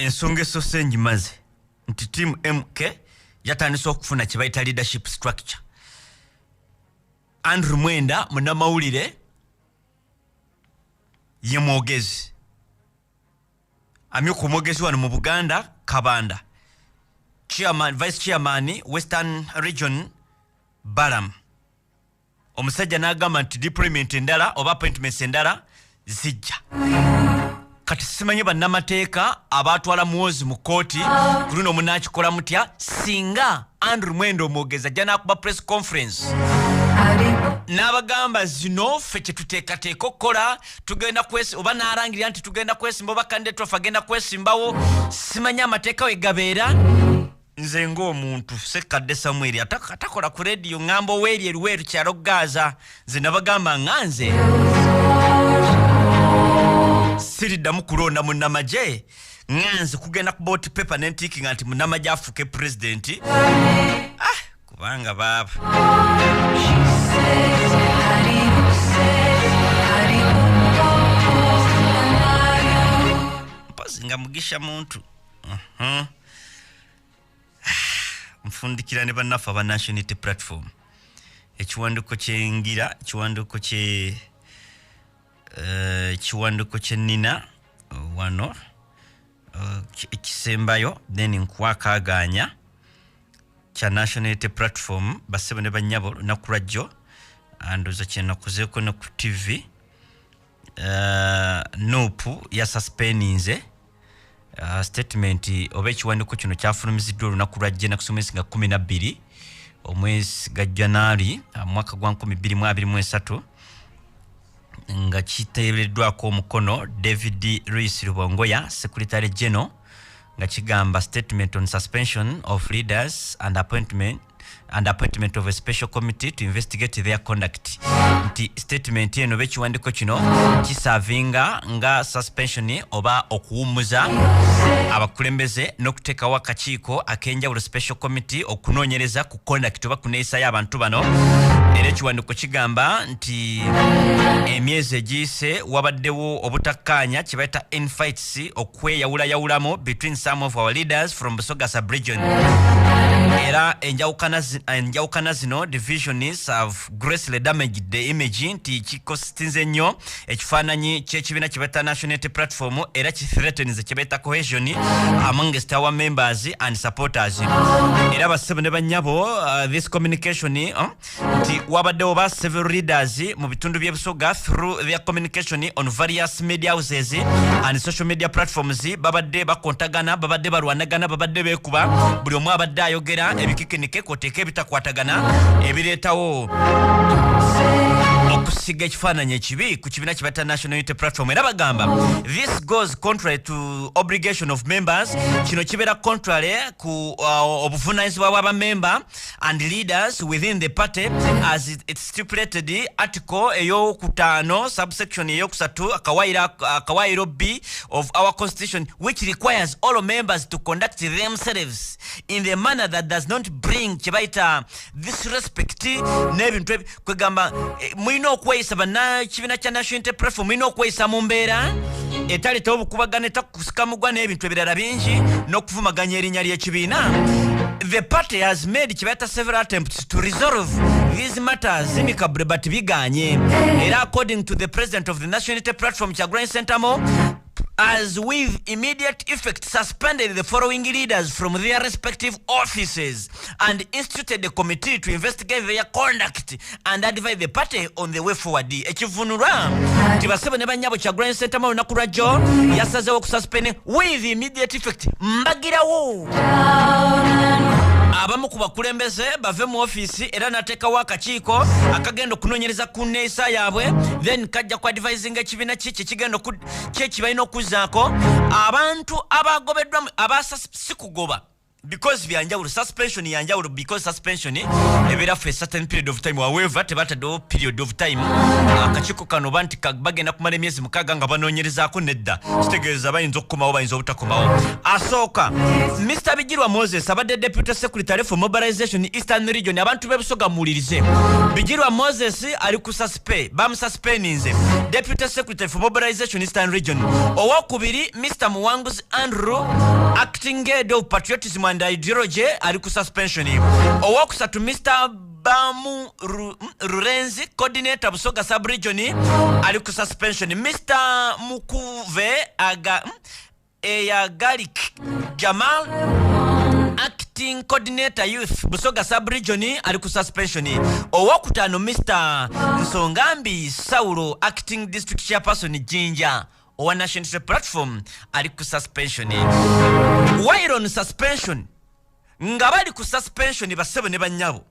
ensonga esoose ngimaze nti team MK yatandise okufuna kye bayita leadership structure. Andrew Mwenda munnamawulire ye mwogezi. Amyuka omwogezi wano mu Buganda Kabanda. Vice Chairman Western Region Baram. Omusajja n'agamba nti deployment endala oba appointments endala zijja. Kati simanyi bannamateeka abaatwala muwozi mu kooti ku luno munaakikola mutya singa Andrew Mwenda omwogezi ajja n'akuba press conference n'abagamba zino ffe kye tuteekateeka okukola tugenda oba n'arangirira nti tugenda kwesimba oba candidate waffe agenda kwesimbawo simanyi amateeka we gabeera. Nze ng'omuntu Ssekadde Samuel atakola ku radio ngamba Oweeri Eruweru kyalo Gaza nze nabagamba nganze siriddamu kulonda munnamagye nganze kugenda ku bot paper n'entiikinga nti munnamagye afuuke president kubanga baaba mpozi nga mugisha muntu mfundikira ne bannaffe aba National Unity Platform ekiwanduko kyengira kiwanduko kyenina wano ekisembayo then nkwakaganya kya National Unity Platform basebo ne banyabo lunaku lwajjo andoza kyenakuzeeko ne ku TV Nupu ya suspeninze statement oba ekiwanduko kino kyafulumiziddwa olunaku lwajje nakusomesa nga 12 omwezi ga January mwaka gwa 2023 nga kiteebeddwako omukono David Luis Rubongoya Secretary General nga kigamba statement on suspension of leaders and appointment of a special committee to investigate their conduct. Nti statement eno bekiwandiko kino kisavinga nga suspension oba okuwumuza abakulembeze n'okuteekawo akakiiko ak'enjawulo special committee okunoonyereza ku conduct oba kuneeyisa y'abantu bano. Era ekiwandiko kigamba nti emyezi egiyise wabaddewo obutakkaanya kye bayita infights okweyawulayawulamu between some of our leaders from Busoga sub-region. Era enjawukana zino divisions have greatly damaged the image nti kikostinze nnyo ekifaananyi ky'ekibiina kye bayita National Unity Platform era kithreatens kye bayita cohesion amongst our members and supporters. Era bassebo ne bannyabo this communication nti wabaddewo ba several leaders mu bitundu by'e Busoga through their communication on various media houses and social media platforms babadde bakontagana babadde balwanagana babadde beekuba buli omu abadde ayogera ebikikinike kwoteeka ebitakwatagana ebireetawo okusiga ekifaananyi ekibi ku kibiina kye bayita National Unity Platform. Era bagamba this goes contrary to obligation of members. Kino kibeera contrary ku obuvunaanyizibwa bw'abamemba and leaders within the party as it stipulated article ey'okutaano subsection ey'okusatu akawaayiro B of our constitution, which requires all members to conduct themselves in the manner that does not bring kye bayita disrespect n'ebintu kwegamba mulina okweyisa bannakibiina kya National Unity Platform mulina okweyisa mu mbeera etaleetawo obukubagano etakusikamugwa n'ebintu ebirala bingi n'okuvumaganya erinnya ly'ekibiina. The party has made kye bayita several attempts to resolve these matters amicably but biganye. Era according to the president of the National Unity Platform Kyagulanyi Ssentamu has with immediate effect suspended the following leaders from their respective offices and instituted a committee to investigate their conduct and advise the party on the way forward. Ekivunulwa tibasebo ne bannyabo Kyagulanyi Ssentamu olunaku lwajjo yasazeewo okususpend with immediate effect mbagirawo abamu ku bakulembeze bave mu office era nateekawo akakiiko akagenda okunoonyereza ku nneeyisa yaabwe then kajja ku advising ekibiina kye kibalina okuzzaako abantu abagobeddwa si kugoba because byanjawulo suspension yanjawulo because suspension ebera for a certain period of time however tebataddewo period of time akakiiko kano banti bagenda kumala emyezi mukaaga nga banoonyerezaako nedda kitegeeza bayinza okukomawo bayinza obutakomawo asooka Mr. Bijirwa Moses abadde Deputy Secretary for Mobilization Eastern Region abantu bebusoga muwulirize Bijirwa Moses ali ku bamususpeninze Deputy Secretary for Mobilization Eastern Region owokubiri Mr. Muwanguzi Andrew acting head of patriotism and ideology ali ku suspension owokusatu Mr. Bamu Rurenzi coordinator Busoga sub-region ali ku suspension Mr. Mukuve Galik Jamal acting coordinator youth Busoga sub-region ali ku suspension owokutano Mr. Nsongambi Saulo acting district chairperson Jinja Owa National Platform ali ku suspension while on suspension nga bali ku suspension basebo ne banyabo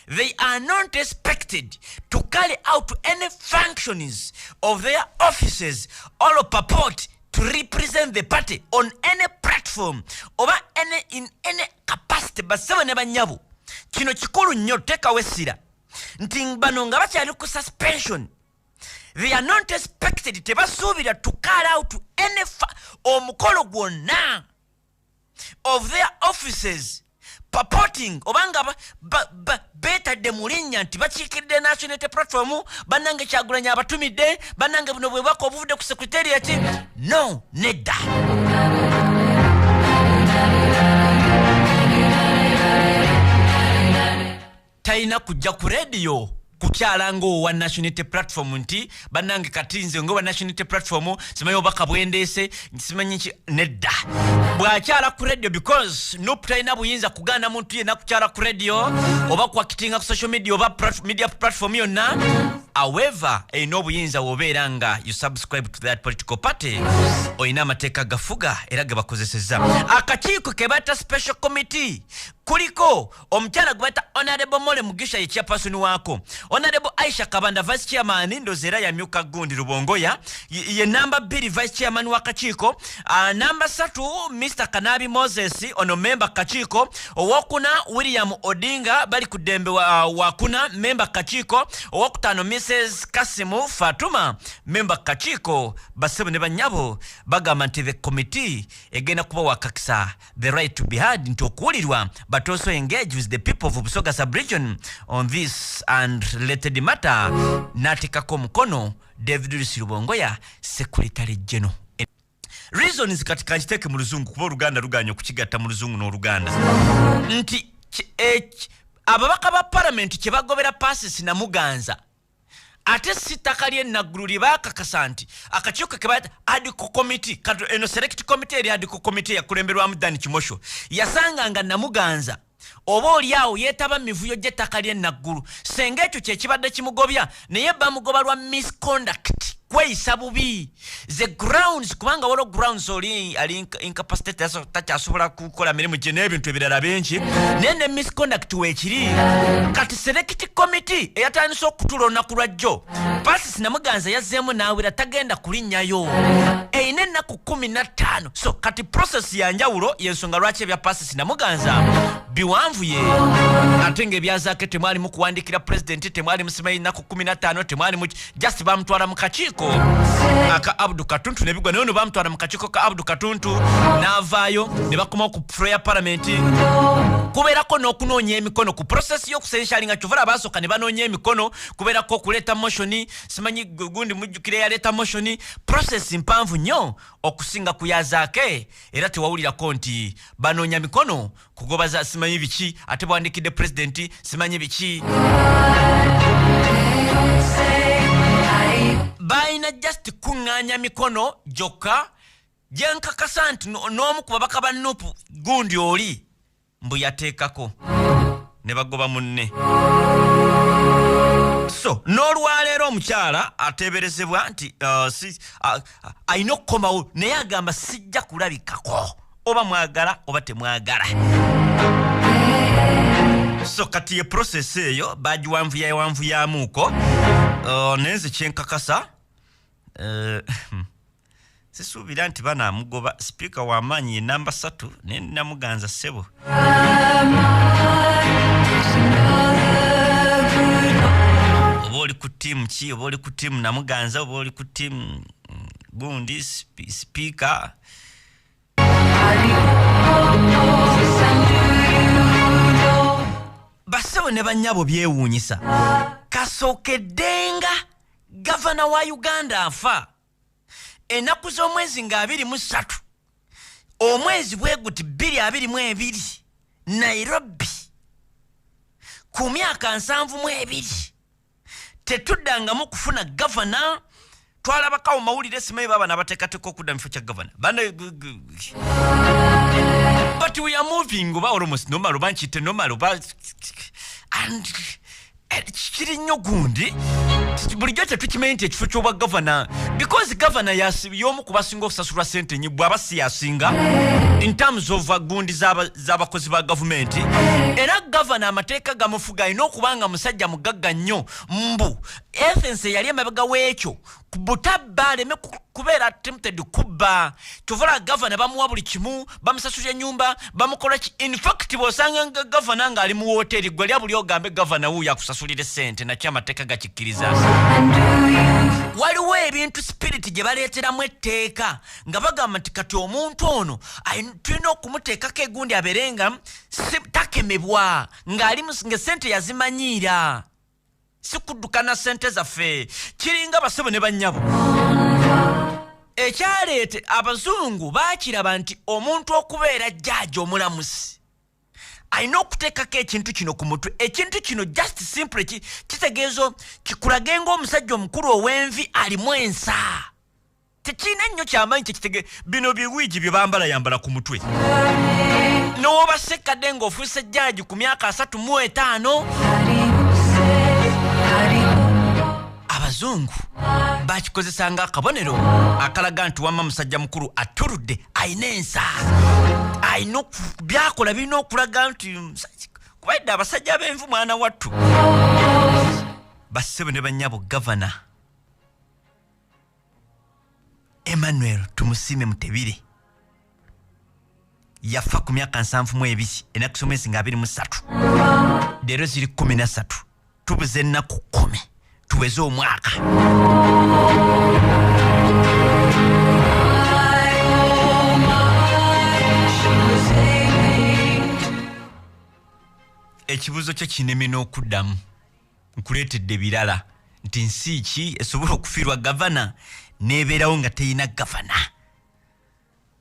they are not expected to carry out any functions of their offices or purport to represent the party on any platform or in any capacity basebo ne banyabo kino kikulu nnyo tekawesira nti bano nga bakyali ku suspension they are not expected tebasuubira to carry out any omukolo gwonna of their offices purporting obanga betadde mu linnya nti bakiikiridde National Unity Platform bannange Kyagulanyi abatumidde bannange buno bwe bwako obuvudde ku secretariat no nedda talina kujja ku radio kukyalanga owa National Unity Platform nti bannange katinze ngo wa National Unity Platform simanyi obaka bwendeese simanyi ki nedda bwakyala ku radio because no talina buyinza kugaana muntu yenna kukyala ku radio oba kwakitinga ku social media oba media platform yonna however no buyinza wobeera nga you subscribe to that political party oyina amateeka gafuga era ge bakozesezza akakiiko ke bata special committee kuliko omukyala gwata Honorable Mole Mugisha ye chairperson wako Honorable Aisha Kabanda vice chairman ndozera ya myuka gundi Rubongoya ye number 2 vice chairman wa kakiiko number 3 Mr. Kanabi Moses ono member kakiiko owokuna William Odinga bali kudembe wakuna member kakiiko owokutano Mrs. Kasimu Fatuma member kakiiko basebe ne banyabo bagamba nti the committee egenda kuba wakakisa the right to be heard nti okuwulirwa but also engage with the people of Busoga sub-region on this and related matter natikako mukono David Rubongoya Secretary General. Reasons katika nchiteke mu luzungu kuba Oluganda luganyo kukigatta mu luzungu n'Oluganda nti ababaka ba parliament kye bagobera passes na muganza ate sitaka lye naggulu libakakasa nti akakiiko ke bayita adiko committee kati eno select committee eri adiko committee yakulemberwamu Dani Kimosho yasanganga namuganza oba oliawo yeetaba mivuyo gy'ettaka lye naggulu senga ekyo kyekibadde kimugobya naye bamugoba lwa misconduct kweyisa bubi the grounds kubanga waliwo grounds oli incapacitated takyasobola kukola mirimu gye n'ebintu ebirala bingi naye ne misconduct weekiri kati select committee eyatandise okutula olunaku lwajjo Pasis Namuganza yazzeemu n'awera tagenda kulinnyayo eyina ennaku 15 so kati process yanjawulo yensonga lwaki ebya Pasis Namuganza biwanvuye ate ng'ebyazaako temwali mu kuwandikira president temwali musimayi ennaku 15 temwali mu just bamutwala mu kakiiko aka Abdu Katuntu nebigwa nayo bamutwala mu kakiiko ka Abdu Katuntu n'avaayo ne bakoma ku prayer parliament kubeerako n'okunoonya emikono ku process y'okusensalinga kyovula abasooka ne banoonya emikono kubeerako okuleeta motion simanyi gundi mujjukire yaleeta motion process mpanvu nnyo okusinga kuyazaake era tewawulirako nti banoonya mikono kugobaza simanyi biki ate bwandikidde president simanyi biki baina just kuŋŋaanya mikono jokka gyenkakasa nti n'omu ku babaka ba Nuupu gundi oli mbu yateekako ne bagoba munne so n'olwaleero omukyala ateeberezebwa nti alina okukomawo naye agamba sijja kulabikako oba mwagala oba temwagala so kati ye process eyo bagiwanvuyamuuko nenze kyenkakasa sisuubira nti banaamugoba speaker w'amaanyi ye namba 3 ne namuganza ssebo oba oli ku tiimu ki oba oli ku tiimu namuganza oba oli ku tiimu gundi speaker basebo ne bannyabo byewuunyisa kasookeddenga gavana wa Uganda afa ennaku z'omwezi nga 23 omwezi bwe guti 2022 Nairobi ku myaka 72 tetuddangamu kufuna gavana twalabakawo mawulire simanyi baba nabateekateeka okudda mu kifo kya gavana but we are moving oba almost normal oba nkiyite normal oba and kiri nnyo gundi bulijjo tetukimanyi nti ekifo ky'obwa gavana because gavana y'omu ku basinga okusasulwa ssente nyi bw'aba si yasinga in terms of gundi z'abakozi ba gavumenti era gavana amateeka gamufuga alina okuba nga musajja mugagga nnyo mbu essence yali emabega w'ekyo butabba aleme kubeera tempted kubba kyovula gavana bamuwa buli kimu bamusasulira ennyumba bamukola ki in fact bw'osanga nga gavana ng'ali mu woteeri gwe lya buli ogambe gavana wuuyo akusasulira essente nakyo amateeka gakikkiriza waliwo ebintu spirit gye baleeteramu etteeka nga bagamba nti kati omuntu ono tulina okumuteekako egundi abeere nga takemebwa ng'ali ng'essente yazimanyiira si kuddukana ssente zaffe kiringa basebo ne bannyabo ekyaleete abazungu baakiraba nti omuntu okubeera jjaaji omulamusi alina okuteekako ekintu kino ku mutwe ekintu kino just simple kitegeezo kikulage ng'omusajja omukulu ow'envi alimu ensa tekirina nnyo kyamaanyi kyekitege bino biwiigi bye bambala yambala ku mutwe n'oba sekkadde ng'ofuuse jjaaji ku myaka 35 abazungu bakikozesanga akabonero akalaga nti wamma musajja mukulu atuludde ayina ensa ayina byakola birina okulaga nti kubaidde abasajja b'envu mwana wattu bassebo ne bannyabo gavana Emmanuel tumusiime Mutebire yafa ku myaka 72 ennaku z'omwezi nga 23 leero ziri 13 tubuze ennaku 10 tuweze omwaka ekibuuzo kyo kineme n'okuddamu nkuleetedde birala nti nsi ki esobola okufiirwa gavana n'ebeerawo nga teyina gavana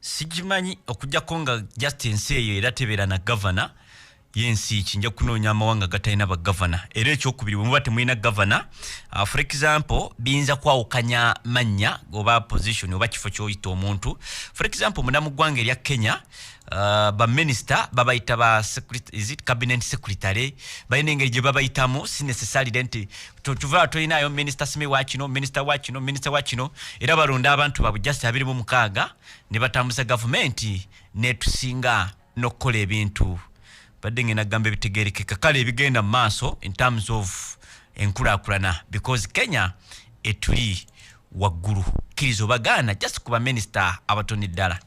sigimanyi okujjako nga just ensi eyo era tebeera na gavana yensi ki nja kunoonya amawanga gatalina bagavana era ekyokubiri bwe muba temulina gavana for example biyinza kwawukanya mannya oba position oba kifo ky'oyita omuntu for example munamu ggwanga erya Kenya baminisita babayita cabinet secretary balina engeri gye babayitamu si necessarily nti tuvala tolinayo minisita simi wakino minisita wakino minisita wakino era balonda abantu baabwe just 26 ne batambuza gavumenti netusinga n'okukola ebintu badde ngenda gamba ebitegeerekeka kale ebigenda mu maaso in terms of enkulaakulana because Kenya etuli waggulu kkiriza obagaana just kuba minisita abatono ddala